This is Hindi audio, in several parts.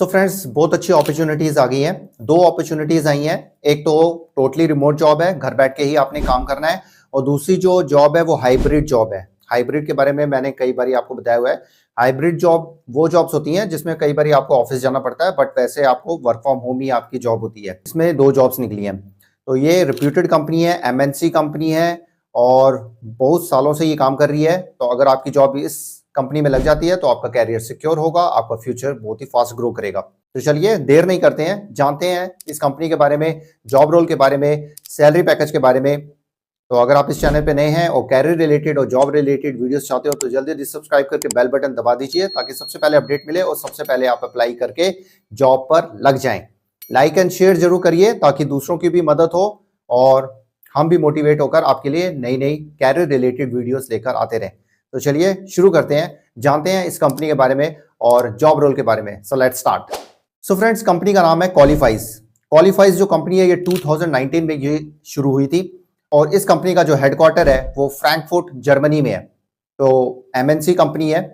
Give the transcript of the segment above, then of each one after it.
सो फ्रेंड्स, बहुत अच्छी अपॉर्चुनिटीज आ गई हैं। दो अपॉर्चुनिटीज आई हैं। एक तो टोटली रिमोट जॉब है, घर बैठ के ही आपने काम करना है। और दूसरी जो जॉब है वो हाइब्रिड जॉब है। हाइब्रिड के बारे में मैंने कई बार आपको बताया हुआ है। हाइब्रिड जॉब वो जॉब्स होती हैं जिसमें कई बार आपको ऑफिस जाना पड़ता है, बट वैसे आपको वर्क फ्रॉम होम ही आपकी जॉब होती है। इसमें दो जॉब्स निकली हैं। तो ये रिप्यूटेड कंपनी है, एमएनसी कंपनी है और बहुत सालों से ये काम कर रही है। तो अगर आपकी जॉब इस कंपनी में लग जाती है तो आपका कैरियर सिक्योर होगा, आपका फ्यूचर बहुत ही फास्ट ग्रो करेगा। तो चलिए देर नहीं करते हैं, जानते हैं इस कंपनी के बारे में, जॉब रोल के बारे में, सैलरी पैकेज के बारे में। तो अगर आप इस चैनल पे नए हैं और कैरियर रिलेटेड और जॉब रिलेटेड वीडियोस चाहते हो तो जल्दी जल्दी सब्सक्राइब करके बेल बटन दबा दीजिए ताकि सबसे पहले अपडेट मिले और सबसे पहले आप अप्लाई करके जॉब पर लग जाएं। लाइक एंड शेयर जरूर करिए ताकि दूसरों की भी मदद हो और हम भी मोटिवेट होकर आपके लिए नई नई कैरियर रिलेटेड वीडियोस लेकर आते रहें। तो चलिए शुरू करते हैं, जानते हैं इस कंपनी के बारे में और जॉब रोल के बारे में। So let's start. So friends, company का नाम है क्वालिफाइज। क्वालिफाइज जो कंपनी है ये 2019 में ये शुरू हुई थी और इस कंपनी का जो हेडक्वार्टर है वो फ्रैंकफर्ट जर्मनी में है। तो एमएनसी कंपनी है।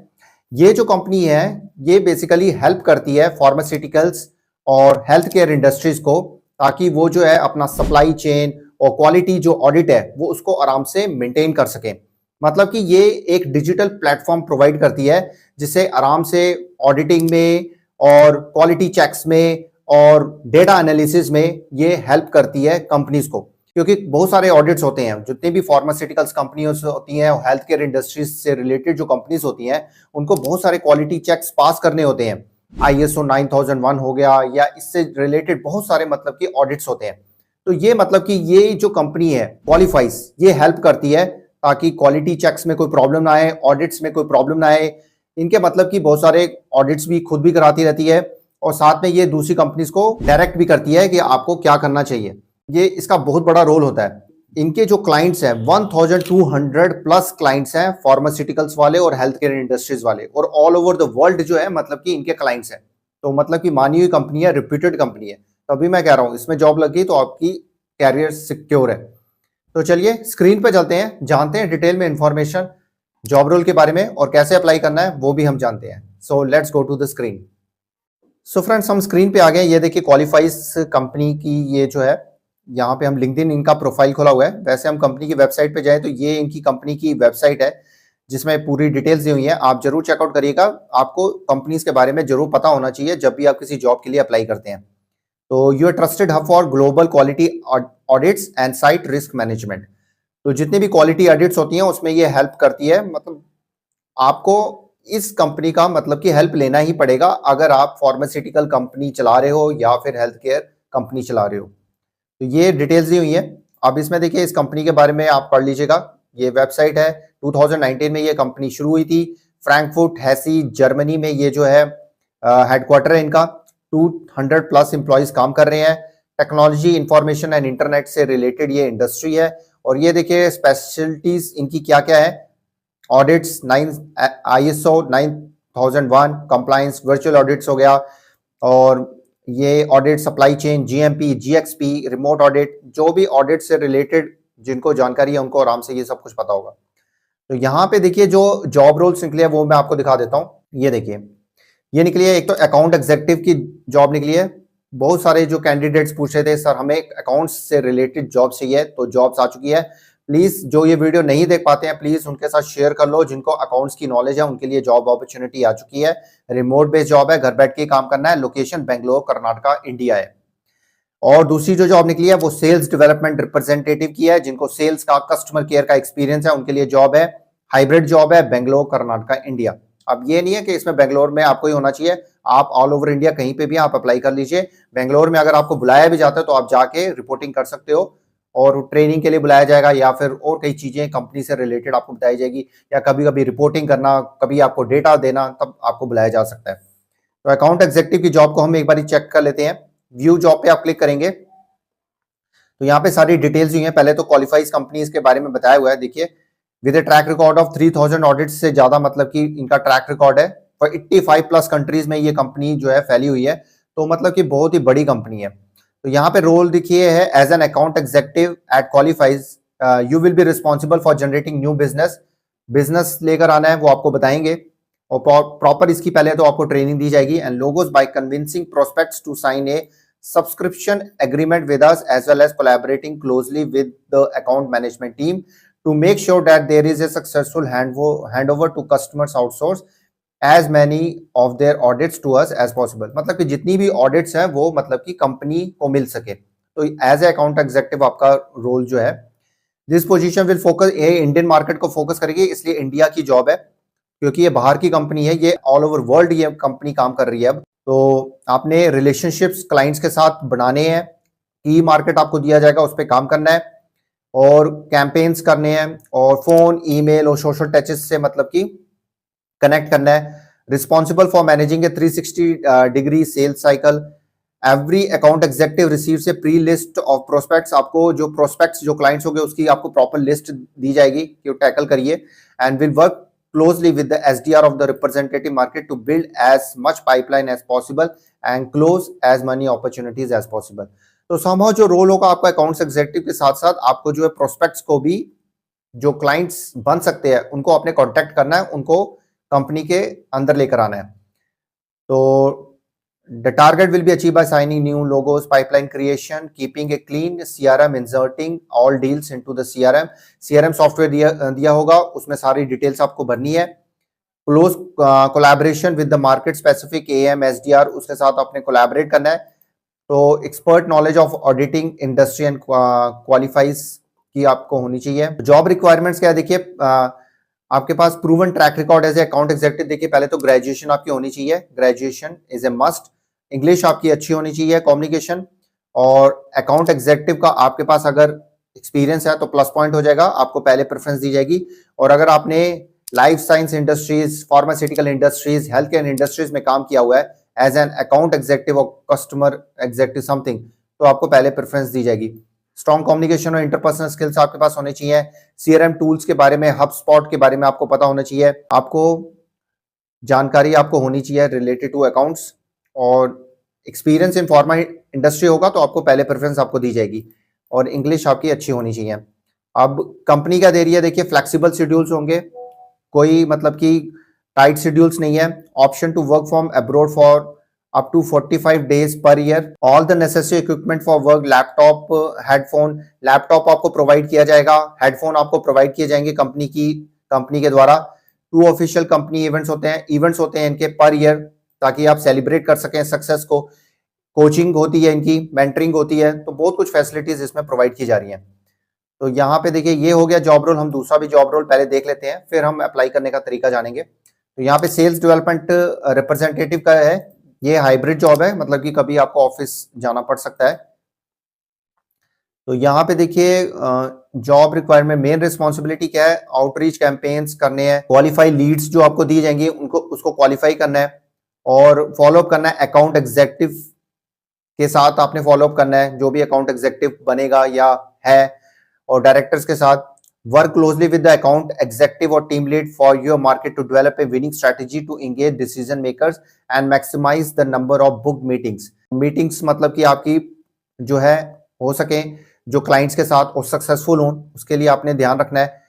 ये जो कंपनी है ये बेसिकली हेल्प करती है फार्मास्यूटिकल्स और हेल्थ केयर इंडस्ट्रीज को, ताकि वो जो है अपना सप्लाई चेन और क्वालिटी जो ऑडिट है वो उसको आराम से मेंटेन कर सकें। मतलब कि ये एक डिजिटल प्लेटफॉर्म प्रोवाइड करती है जिससे आराम से ऑडिटिंग में और क्वालिटी चेक्स में और डेटा एनालिसिस में ये हेल्प करती है कंपनीज को। क्योंकि बहुत सारे ऑडिट्स होते हैं, जितनी भी फार्मास्यूटिकल्स कंपनीज होती हैं और हेल्थ केयर इंडस्ट्रीज से रिलेटेड जो कंपनीज होती हैं उनको बहुत सारे क्वालिटी चेक्स पास करने होते हैं। ISO 9001 हो गया या इससे रिलेटेड बहुत सारे मतलब कि ऑडिट्स होते हैं। तो ये मतलब कि ये जो कंपनी है क्वालिफाइज ये हेल्प करती है ताकि क्वालिटी चेक्स में कोई प्रॉब्लम ना आए, ऑडिट्स में कोई प्रॉब्लम ना आए। इनके मतलब कि बहुत सारे ऑडिट्स भी खुद भी कराती रहती है और साथ में ये दूसरी कंपनीज को डायरेक्ट भी करती है कि आपको क्या करना चाहिए। ये इसका बहुत बड़ा रोल होता है। इनके जो क्लाइंट्स हैं 1200 प्लस क्लाइंट्स हैं, फार्मास्यूटिकल्स वाले और हेल्थ केयर इंडस्ट्रीज वाले, और ऑल ओवर द वर्ल्ड जो है मतलब कि इनके क्लाइंट्स हैं। तो मतलब कि मानी हुई कंपनी है, रिप्यूटेड कंपनी है। तो अभी मैं कह रहा हूँ इसमें जॉब लगी तो आपकी कैरियर सिक्योर है। तो चलिए स्क्रीन पे चलते हैं, जानते हैं डिटेल में इंफॉर्मेशन जॉब रोल के बारे में और कैसे अप्लाई करना है वो भी हम जानते हैं। So let's go to the screen. So friends, हम स्क्रीन पे आ गए। ये देखिए क्वालिफाइज कंपनी की ये जो है, यहाँ पे हम लिंक्डइन इनका प्रोफाइल खोला हुआ है। वैसे हम कंपनी की वेबसाइट पे जाए तो ये इनकी कंपनी की वेबसाइट है जिसमें पूरी डिटेल्स दी हुई है। आप जरूर चेकआउट करिएगा, आपको कंपनीज के बारे में जरूर पता होना चाहिए जब भी आप किसी जॉब के लिए अप्लाई करते हैं। तो your trusted hub for global quality audits and site risk management. तो जितनी भी क्वालिटी ऑडिट्स होती हैं उसमें ये हेल्प करती है। मतलब आपको इस कंपनी का मतलब कि हेल्प लेना ही पड़ेगा अगर आप फार्मास्यूटिकल कंपनी चला रहे हो या फिर हेल्थ केयर कंपनी चला रहे हो। तो ये डिटेल्स दी हुई है। अब इसमें देखिए इस कंपनी के बारे में आप पढ़ लीजिएगा। ये वेबसाइट है, 2019 में ये कंपनी शुरू हुई थी। फ्रैंकफर्ट हेसी जर्मनी में ये जो है हेडक्वार्टर है इनका। 200 प्लस एम्प्लॉइज काम कर रहे हैं। टेक्नोलॉजी, इंफॉर्मेशन एंड इंटरनेट से रिलेटेड ये इंडस्ट्री है। और ये देखिए स्पेशलिटीज इनकी क्या क्या है। Audits, ISO 9001 compliance, virtual audits हो गया, और ये audit, supply chain, GMP, GXP, remote audit, जो भी ऑडिट से रिलेटेड जिनको जानकारी है उनको आराम से ये सब कुछ पता होगा। तो यहाँ पे देखिए जो जॉब रोल्स निकले हैं वो मैं आपको दिखा देता हूँ। ये देखिए ये निकली है, एक तो अकाउंट एग्जीक्यूटिव की जॉब निकली है। बहुत सारे जो कैंडिडेट्स पूछ रहे थे सर हमें अकाउंट्स से रिलेटेड जॉब चाहिए, तो जॉब्स आ चुकी है। प्लीज जो ये वीडियो नहीं देख पाते हैं प्लीज उनके साथ शेयर कर लो, जिनको अकाउंट्स की नॉलेज है उनके लिए जॉब अपॉर्चुनिटी आ चुकी है। रिमोट बेस्ड जॉब है, घर बैठ के काम करना है। लोकेशन बेंगलोर, कर्नाटका, इंडिया है। और दूसरी जो जॉब निकली है वो सेल्स डेवलपमेंट रिप्रेजेंटेटिव की है, जिनको सेल्स का, कस्टमर केयर का एक्सपीरियंस है उनके लिए जॉब है। हाइब्रिड जॉब है, बेंगलोर, कर्नाटका, इंडिया। अब ये नहीं है कि इसमें बेंगलोर में आपको ही होना चाहिए, आप ऑल ओवर इंडिया कहीं पे भी आप अप्लाई कर लीजिए। बेंगलोर में अगर आपको बुलाया भी जाता है तो आप जाके रिपोर्टिंग कर सकते हो और ट्रेनिंग के लिए बुलाया जाएगा या फिर और कई चीजें कंपनी से रिलेटेड आपको बताई जाएगी, या कभी कभी रिपोर्टिंग करना, कभी आपको डेटा देना, तब आपको बुलाया जा सकता है। तो अकाउंट एग्जीक्यूटिव की जॉब को हम एक बार चेक कर लेते हैं। व्यू जॉब पे आप क्लिक करेंगे तो यहाँ पे सारी डिटेल्स हुई हैं। पहले तो क्वालिफाइज कंपनीज के बारे में बताया हुआ है। देखिए with A track record of 3000 audit से ज्यादा मतलब कि इनका ट्रैक रिकॉर्ड है और 85 प्लस कंट्रीज में ये कंपनी जो है फैली हुई है। तो मतलब कि बहुत ही बड़ी कंपनी है। तो यहाँ पे रोल देखिए है as an account executive at Qualifyze, you will be responsible for generating new business. Business लेकर आना है वो आपको बताएंगे। और प्रॉपर इसकी पहले तो आपको ट्रेनिंग दी जाएगी। And logos by convincing prospects to sign a subscription agreement with us, as well as collaborating closely with the account management team to make sure that there is a successful handover to customers outsource as many of their audits to us as possible। मतलब कि जितनी भी ऑडिट्स हैं वो मतलब कि कंपनी को मिल सके। तो एज ए अकाउंट एग्जेक्टिव आपका रोल जो है, दिस पोजीशन विल फोकस, ये इंडियन मार्केट को फोकस करेगी, इसलिए इंडिया की जॉब है क्योंकि ये बाहर की कंपनी है, ये ऑल ओवर वर्ल्ड ये कंपनी काम कर रही है। अब तो आपने रिलेशनशिप्स क्लाइंट्स के साथ बनाने हैं, की मार्केट आपको दिया जाएगा, उस पर काम करना है और कैंपेन्स करने हैं और फोन, ईमेल और सोशल टचेस से मतलब कि कनेक्ट करना है। Responsible for managing a 360 degree sales cycle. Every account executive receives a pre list of prospects. आपको जो प्रोस्पेक्ट्स जो क्लाइंट्स हो गए उसकी आपको प्रॉपर लिस्ट दी जाएगी कि टैकल करिए। And will work closely with the SDR of the representative market to build as much pipeline as possible and close as many opportunities as possible। तो somehow जो रोल होगा आपका अकाउंट्स एग्जेक्टिव के साथ साथ आपको जो है प्रोस्पेक्ट्स को भी, जो क्लाइंट्स बन सकते हैं उनको आपने कांटेक्ट करना है, उनको कंपनी के अंदर लेकर आना है। तो the target will be achieved by signing new logos, pipeline creation, keeping a clean CRM, inserting all deals into the CRM software दिया होगा, उसमें सारी डिटेल्स आपको भरनी है। Close collaboration with the market specific AM SDR, उसके साथ आपने कोलैबोरेट करना है। तो expert knowledge of auditing industry and qualifies की आपको होनी चाहिए। जॉब रिक्वायरमेंट्स क्या है, देखिए आपके पास proven track record as a account executive. देखिए पहले तो ग्रेजुएशन आपकी होनी चाहिए, graduation is a must. English आपकी अच्छी होनी चाहिए, कम्युनिकेशन, और अकाउंट एग्जेक्टिव का आपके पास अगर एक्सपीरियंस है तो प्लस पॉइंट हो जाएगा, आपको पहले प्रेफरेंस दी जाएगी। और अगर आपने life science industries, pharmaceutical industries, health care industries में काम किया हुआ है एज एन अकाउंट एग्जेक्टिव और कस्टमर एग्जेक्टिव समथिंग, तो आपको पहले प्रेफरेंस दी जाएगी। स्ट्रॉन्ग कम्युनिकेशन और इंटरपर्सनल स्किल्स आपके पास होने चाहिए। CRM टूल्स के बारे में, HubSpot के बारे में आपको पता होना चाहिए, आपको जानकारी आपको होनी चाहिए रिलेटेड टू अकाउंट्स। और एक्सपीरियंस इन फार्मा इंडस्ट्री होगा तो आपको पहले प्रेफरेंस आपको दी जाएगी। और इंग्लिश आपकी अच्छी होनी चाहिए। अब कंपनी क्या दे रही है, देखिए फ्लेक्सिबल शेड्यूल्स होंगे, कोई मतलब कि टाइट शेड्यूल्स नहीं है। Option to work from abroad for up to 45 days per year। All the necessary equipment for work, laptop, headphone, laptop आपको प्रोवाइड किया जाएगा, हेडफोन आपको प्रोवाइड किए जाएंगे कंपनी के द्वारा। 2 ऑफिशियल कंपनी इवेंट्स होते हैं इनके पर ईयर, ताकि आप सेलिब्रेट कर सकें सक्सेस को। कोचिंग होती है इनकी, मेंटरिंग होती है, तो बहुत कुछ फैसिलिटीज इसमें प्रोवाइड की जा रही हैं। तो यहाँ पे देखिए ये हो गया जॉब रोल। हम दूसरा भी जॉब रोल पहले देख लेते हैं, फिर हम अप्लाई करने का तरीका जानेंगे। तो यहाँ पे सेल्स डेवलपमेंट रिप्रेजेंटेटिव का है, ये हाइब्रिड जॉब है, मतलब कि कभी आपको ऑफिस जाना पड़ सकता है। तो यहाँ पे देखिए जॉब रिक्वायरमेंट, मेन रिस्पॉन्सिबिलिटी क्या है, आउटरीच कैंपेन्स करने हैं, क्वालिफाई लीड्स जो आपको दी जाएंगी उसको क्वालिफाई करना है और फॉलोअप करना है। अकाउंट एग्जेक्टिव के साथ आपने फॉलोअप करना है, जो भी अकाउंट एग्जेक्टिव बनेगा या है, और डायरेक्टर्स के साथ। Work closely with the account executive और team lead for your market to develop a winning strategy to engage decision makers and maximize the number of book meetings मतलब कि आपकी जो है हो सके जो क्लाइंट्स के साथ और सक्सेसफुल हों, उसके लिए आपने ध्यान रखना है।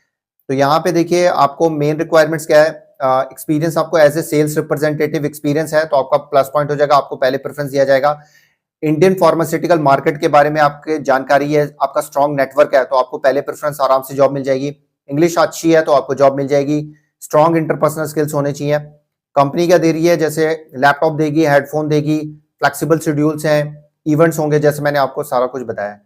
तो यहाँ पे देखिए आपको मेन रिक्वायरमेंट्स क्या है, एक्सपीरियंस आपको as a sales representative experience है तो आपका प्लस पॉइंट हो जाएगा, आपको पहले प्रेफरेंस दिया जाएगा। इंडियन फार्मास्यूटिकल मार्केट के बारे में आपके जानकारी है, आपका स्ट्रॉन्ग नेटवर्क है तो आपको पहले प्रेफरेंस आराम से जॉब मिल जाएगी। इंग्लिश अच्छी है तो आपको जॉब मिल जाएगी। स्ट्रॉन्ग इंटरपर्सनल स्किल्स होने चाहिए। कंपनी क्या दे रही है, जैसे लैपटॉप देगी, हेडफोन देगी, फ्लेक्सिबल शेड्यूल्स हैं, इवेंट्स होंगे, जैसे मैंने आपको सारा कुछ बताया।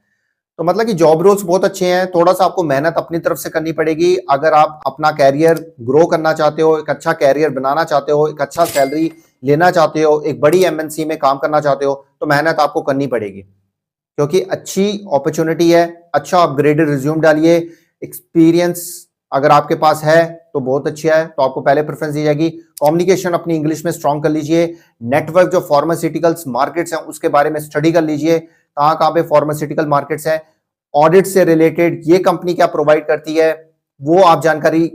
तो मतलब कि जॉब रोल्स बहुत अच्छे हैं, थोड़ा सा आपको मेहनत अपनी तरफ से करनी पड़ेगी। अगर आप अपना कैरियर ग्रो करना चाहते हो, एक अच्छा कैरियर बनाना चाहते हो, एक अच्छा सैलरी लेना चाहते हो, एक बड़ी MNC में काम करना चाहते हो, तो मेहनत आपको करनी पड़ेगी क्योंकि अच्छी अपॉर्चुनिटी है। अच्छा अपग्रेडेड रिज्यूम डालिए, एक्सपीरियंस अगर आपके पास है तो बहुत अच्छी है, तो आपको पहले प्रेफरेंस दी जाएगी। कम्युनिकेशन अपनी इंग्लिश में स्ट्रॉन्ग कर लीजिए। नेटवर्क जो फार्मास्यूटिकल्स मार्केट्स हैं उसके बारे में स्टडी कर लीजिए, कहाँ पे फार्मास्यूटिकल मार्केट्स हैं, ऑडिट से रिलेटेड ये कंपनी क्या प्रोवाइड करती है वो आप जानकारी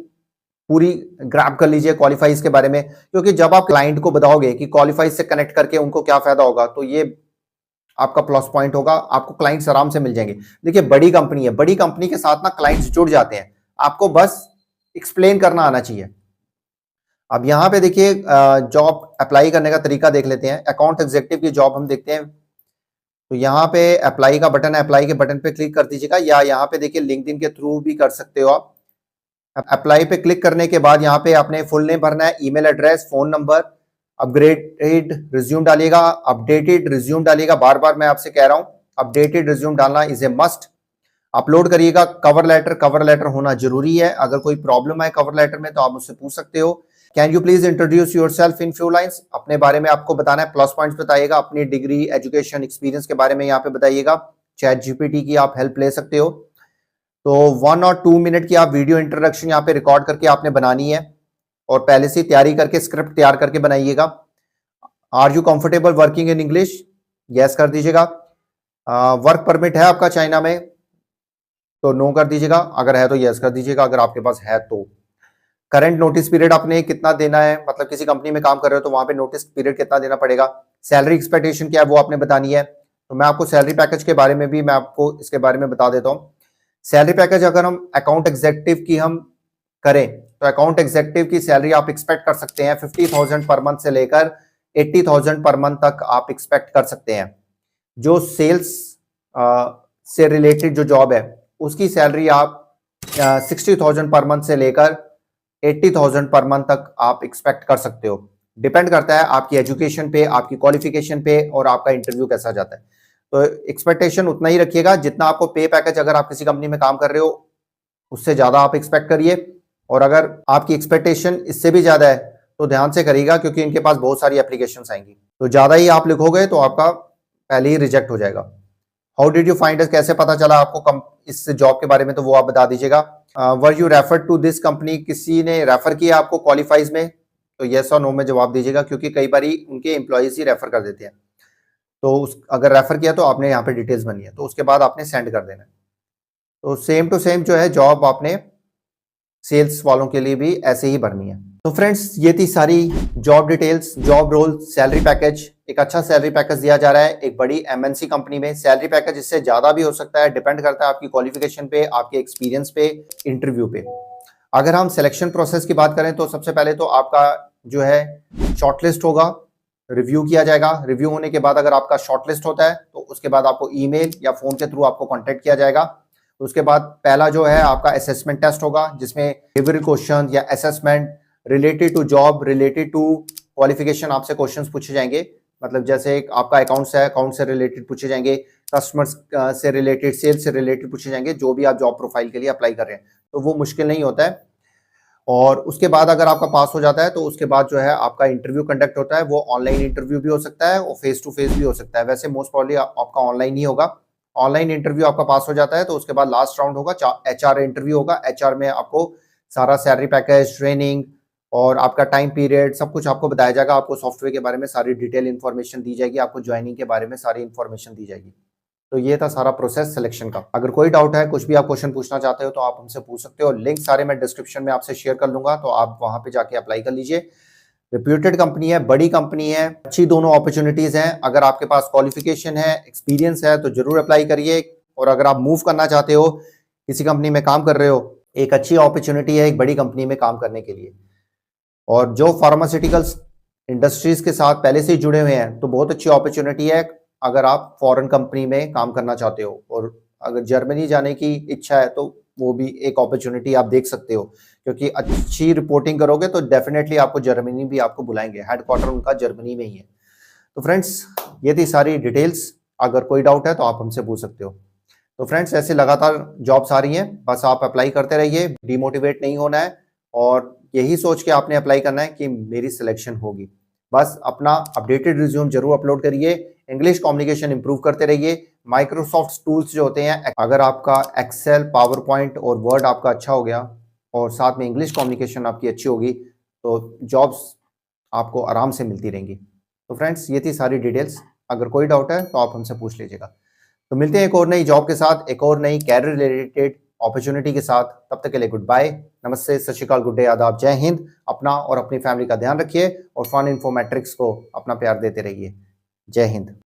पूरी ग्रैब कर लीजिए क्वालिफाइज के बारे में। क्योंकि जब आप क्लाइंट को बताओगे कि क्वालिफाइज से कनेक्ट करके उनको क्या फायदा होगा, तो ये आपका प्लस पॉइंट होगा, आपको क्लाइंट्स आराम से मिल जाएंगे। देखिए बड़ी कंपनी है, बड़ी कंपनी के साथ ना क्लाइंट्स जुड़ जाते हैं, आपको बस एक्सप्लेन करना आना चाहिए। अब यहाँ पे देखिए जॉब अप्लाई करने का तरीका देख लेते हैं। अकाउंट एग्जीक्यूटिव की जॉब हम देखते हैं, तो यहाँ पे अप्लाई का बटन है, अप्लाई के बटन पे क्लिक कर दीजिएगा, या यहाँ पे देखिए लिंक्डइन के थ्रू भी कर सकते हो आप। अप्लाई पे क्लिक करने के बाद यहाँ पे आपने फुल नेम भरना है, email address, phone number, upgraded resume डालिएगा, अपडेटेड रिज्यूम डालिएगा। बार बार मैं आपसे कह रहा हूँ अपडेटेड रिज्यूम डालना इज ए मस्ट। अपलोड करिएगा कवर लेटर, कवर लेटर होना जरूरी है। अगर कोई प्रॉब्लम है कवर लेटर में तो आप मुझसे पूछ सकते हो। Can you please introduce yourself in few lines, अपने बारे में आपको बताना है, प्लस पॉइंट्स बताइएगा, अपनी डिग्री, एजुकेशन, एक्सपीरियंस के बारे में यहाँ पे बताइएगा। चैट जीपीटी की आप हेल्प ले सकते हो। तो 1 और 2 मिनट की आप वीडियो इंट्रोडक्शन यहाँ पे रिकॉर्ड करके आपने बनानी है, और पहले से तैयारी करके स्क्रिप्ट तैयार करके बनाइएगा। Are you comfortable working in English, yes कर दीजिएगा। वर्क परमिट है आपका चाइना में तो नो कर दीजिएगा, अगर है तो यस कर दीजिएगा, अगर आपके पास है तो। करंट नोटिस पीरियड आपने कितना देना है, मतलब किसी कंपनी में काम कर रहे हो तो वहां पे नोटिस पीरियड कितना देना पड़ेगा। सैलरी एक्सपेक्टेशन क्या है वो आपने बतानी है। तो मैं आपको सैलरी पैकेज के बारे में भी मैं आपको इसके बारे में बता देता हूँ। सैलरी पैकेज अगर हम अकाउंट एग्जीक्यूटिव की हम करें तो अकाउंट एग्जीक्यूटिव की सैलरी आप एक्सपेक्ट कर सकते हैं 50,000 पर मंथ से लेकर 80,000 पर मंथ तक आप एक्सपेक्ट कर सकते हैं। जो सेल्स से रिलेटेड जो जॉब है उसकी सैलरी आप 60,000 पर मंथ से लेकर 80,000 पर मंथ तक आप एक्सपेक्ट कर सकते हो। डिपेंड करता है आपकी एजुकेशन पे, आपकी क्वालिफिकेशन पे, और आपका इंटरव्यू कैसा जाता है। तो एक्सपेक्टेशन उतना ही रखिएगा जितना आपको पे पैकेज, अगर आप किसी कंपनी में काम कर रहे हो उससे ज्यादा आप एक्सपेक्ट करिए। और अगर आपकी एक्सपेक्टेशन इससे भी ज्यादा है तो ध्यान से करिएगा, क्योंकि इनके पास बहुत सारी एप्लीकेशंस आएंगी। तो ज्यादा ही आप लिखोगे तो आपका पहले ही रिजेक्ट हो जाएगा। How did you find us, कैसे पता चला आपको इस जॉब के बारे में, तो वो आप बता दीजिएगा। Were you refer to this company, किसी ने रेफर किया आपको क्वालिफाइज में, तो यस और नो में जवाब दीजिएगा, क्योंकि कई बार उनके एम्प्लॉयज ही रेफर कर देते हैं। तो अगर रेफर किया तो आपने यहाँ पे डिटेल्स भरनी है, तो उसके बाद आपने सेंड कर देना है। तो सेम टू सेम जो है जॉब आपने सेल्स वालों के लिए भी ऐसे ही भरनी है। तो फ्रेंड्स ये थी सारी job details, job role, salary package. एक अच्छा सैलरी पैकेज दिया जा रहा है एक बड़ी एमएनसी कंपनी में। सैलरी पैकेज इससे ज्यादा भी हो सकता है, डिपेंड करता है आपकी क्वालिफिकेशन पे, आपके एक्सपीरियंस पे, इंटरव्यू पे। अगर हम सिलेक्शन प्रोसेस की बात करें तो सबसे पहले तो आपका जो है शॉर्टलिस्ट होगा, रिव्यू किया जाएगा। रिव्यू होने के बाद अगर आपका शॉर्टलिस्ट होता है तो उसके बाद आपको ईमेल या फोन के थ्रू आपको कांटेक्ट किया जाएगा। उसके बाद पहला जो है आपका असेसमेंट टेस्ट होगा, जिसमें बिहेवियरल क्वेश्चन या assessment related to job, related to qualification आपसे क्वेश्चंस पूछे जाएंगे। मतलब जैसे आपका अकाउंट्स है, अकाउंट से रिलेटेड पूछे जाएंगे, कस्टमर्स से रिलेटेड, सेल्स से रिलेटेड पूछे जाएंगे, जो भी आप जॉब प्रोफाइल के लिए अप्लाई कर रहे हैं। तो वो मुश्किल नहीं होता है। और उसके बाद अगर आपका पास हो जाता है तो उसके बाद जो है आपका इंटरव्यू कंडक्ट होता है। वो ऑनलाइन इंटरव्यू भी हो सकता है और फेस टू फेस भी हो सकता है। वैसे मोस्ट प्रॉब्ली आपका ऑनलाइन ही होगा। ऑनलाइन इंटरव्यू आपका पास हो जाता है तो उसके बाद लास्ट राउंड होगा, एचआर इंटरव्यू होगा। एचआर में आपको सारा सैलरी पैकेज, ट्रेनिंग और आपका टाइम पीरियड सब कुछ आपको बताया जाएगा। आपको सॉफ्टवेयर के बारे में सारी डिटेल इन्फॉर्मेशन दी जाएगी, आपको ज्वाइनिंग के बारे में सारी इन्फॉर्मेशन दी जाएगी। तो ये था सारा प्रोसेस सिलेक्शन का। अगर कोई डाउट है, कुछ भी आप क्वेश्चन पूछना चाहते हो तो आप हमसे पूछ सकते हो। लिंक सारे मैं डिस्क्रिप्शन में आपसे शेयर कर लूंगा, तो आप वहां पे जाके अप्लाई कर लीजिए। रिप्यूटेड कंपनी है, बड़ी कंपनी है, अच्छी दोनों अपॉर्चुनिटीज हैं। अगर आपके पास क्वालिफिकेशन है, एक्सपीरियंस है तो जरूर अप्लाई करिए। और अगर आप मूव करना चाहते हो, किसी कंपनी में काम कर रहे हो, एक अच्छी अपॉर्चुनिटी है एक बड़ी कंपनी में काम करने के लिए। और जो फार्मास्यूटिकल्स इंडस्ट्रीज के साथ पहले से ही जुड़े हुए हैं तो बहुत अच्छी अपॉर्चुनिटी है अगर आप फॉरेन कंपनी में काम करना चाहते हो। और अगर जर्मनी जाने की इच्छा है तो वो भी एक अपॉर्चुनिटी आप देख सकते हो, क्योंकि अच्छी रिपोर्टिंग करोगे तो डेफिनेटली आपको जर्मनी भी आपको बुलाएंगे। हेडक्वार्टर उनका जर्मनी में ही है। तो फ्रेंड्स ये थी सारी डिटेल्स। अगर कोई डाउट है तो आप हमसे पूछ सकते हो। तो फ्रेंड्स ऐसे लगातार जॉब्स आ रही हैं, बस आप अप्लाई करते रहिए, डिमोटिवेट नहीं होना है और यही सोच के आपने अप्लाई करना है कि मेरी सिलेक्शन होगी। बस अपना अपडेटेड रिज्यूम जरूर अपलोड करिए, इंग्लिश कम्युनिकेशन इंप्रूव करते रहिए। माइक्रोसॉफ्ट टूल्स जो होते हैं, अगर आपका एक्सेल, पावर पॉइंट और वर्ड आपका अच्छा हो गया और साथ में इंग्लिश कम्युनिकेशन आपकी अच्छी होगी तो जॉब्स आपको आराम से मिलती रहेंगी। तो फ्रेंड्स ये थी सारी डिटेल्स। अगर कोई डाउट है तो आप हमसे पूछ लीजिएगा। तो मिलते हैं एक और नई जॉब के साथ, एक और नई कैरियर रिलेटेड अपॉर्चुनिटी के साथ। तब तक के लिए गुड बाय, नमस्ते, सत श्री अकाल, गुड डे, आदाब, जय हिंद। अपना और अपनी फैमिली का ध्यान रखिए और फन इन्फो मैट्रिक्स को अपना प्यार देते रहिए। जय हिंद।